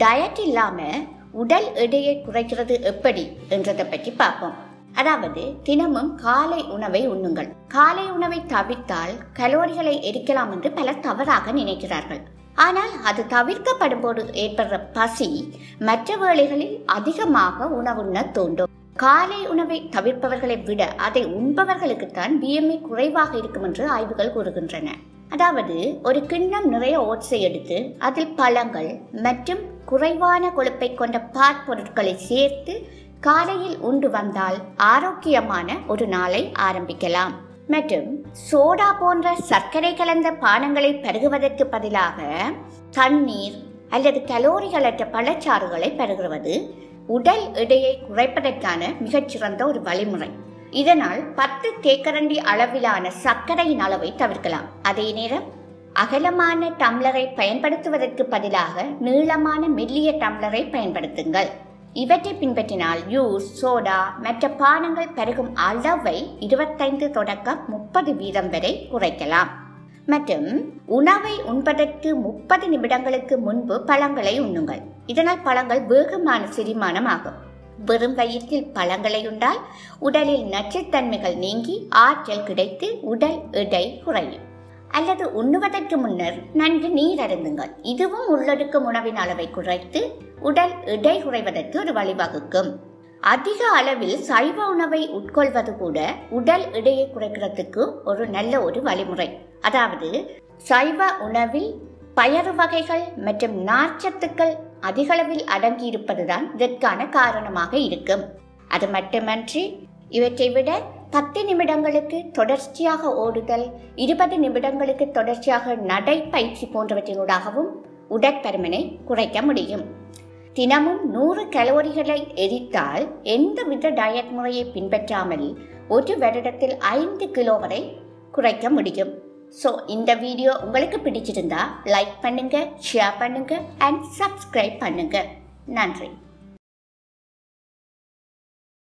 Diet இல்லாமல் உடல் எடையை குறைக்கிறது எப்படி என்றதை பற்றி பார்ப்போம். அதாவது தினமும் காலை உணவை உண்ணுங்கள். காலை உணவை தவிர்த்தால் கலோரிகளை எரிக்கலாம் என்று பலர் தவறாக நினைக்கிறார்கள். ஆனால் அது தவிர்க்கப்படும் போது ஏற்படுற பசி மற்ற வேளைகளில் அதிகமாக உணவுண்ண தூண்டும். காலை உணவை தவிர்ப்பவர்களை விட அதை உண்பவர்களுக்குத்தான் BMI குறைவாக இருக்கும் என்று ஆய்வுகள் கூறுகின்றன. அதாவது ஒரு கிண்ணம் நிறைய ஓட்ஸை எடுத்து அதில் பழங்கள் மற்றும் குறைவான கொழுப்பை கொண்ட பாற்பொருட்களை சேர்த்து காலையில் உண்டு வந்தால் ஆரோக்கியமான ஒரு நாளை ஆரம்பிக்கலாம். மற்றும் சோடா போன்ற சர்க்கரை கலந்த பானங்களை பருகுவதற்கு பதிலாக தண்ணீர் அல்லது கலோரிகளற்ற பழச்சாறுகளை பருகுவது உடல் எடையை குறைப்பதற்கான மிகச்சிறந்த ஒரு வழிமுறை. இதனால் 10 தேக்கரண்டி அளவிலான சர்க்கரையின் அளவை தவிர்க்கலாம். அதே நேரம் அகலமான டம்ளரை பயன்படுத்துவதற்கு பதிலாக நீளமான மெல்லிய டம்ளரை பயன்படுத்துங்கள். இவற்றை பின்பற்றினால் ஜூஸ், சோடா மற்ற பானங்கள் பருகும் அளவை 25 தொடக்கம் 30% வரை குறைக்கலாம். மற்றும் உணவை உண்பதற்கு 30 நிமிடங்களுக்கு முன்பு பழங்களை உண்ணுங்கள். இதனால் பழங்கள் வேகமான செரிமானம் ஆகும். வெறும் வயிற்றில் பழங்களை உண்டால் உடலில் நச்சுத்தன்மைகள் நீங்கி ஆற்றல் கிடைத்து உடல் எடை குறையும். அல்லது உண்ணுவதற்கு முன்னர் நன்கு நீர் அருந்துங்கள். இதுவும் உள்ளடக்கும் உணவின் அளவை குறைத்து உடல் எடை குறைவதற்கு ஒரு வழிவகுக்கும். அதிக அளவில் சைவ உணவை உட்கொள்வது கூட உடல் எடையை குறைக்கிறதுக்கு ஒரு நல்ல ஒரு வழிமுறை. அதாவது சைவ உணவில் பயறு வகைகள் மற்றும் நார்ச்சத்துக்கள் அதிகளவில் அடங்கியிருப்பதுதான் இதற்கான காரணமாக இருக்கும். அது மட்டுமன்றி இவற்றை விட 10 நிமிடங்களுக்கு தொடர்ச்சியாக ஓடுதல், 20 நிமிடங்களுக்கு தொடர்ச்சியாக நடைப்பயிற்சி போன்றவற்றினூடாகவும் உடற்பருமனை குறைக்க முடியும். தினமும் 100 கலோரிகளை எரித்தால் எந்தவித டயட் முறையை பின்பற்றாமல் ஒரு வருடத்தில் 5 கிலோ வரை குறைக்க முடியும். ஸோ இந்த வீடியோ உங்களுக்கு பிடிச்சிருந்தா லைக் பண்ணுங்க, ஷேர் பண்ணுங்க அண்ட் சப்ஸ்கிரைப் பண்ணுங்க. நன்றி.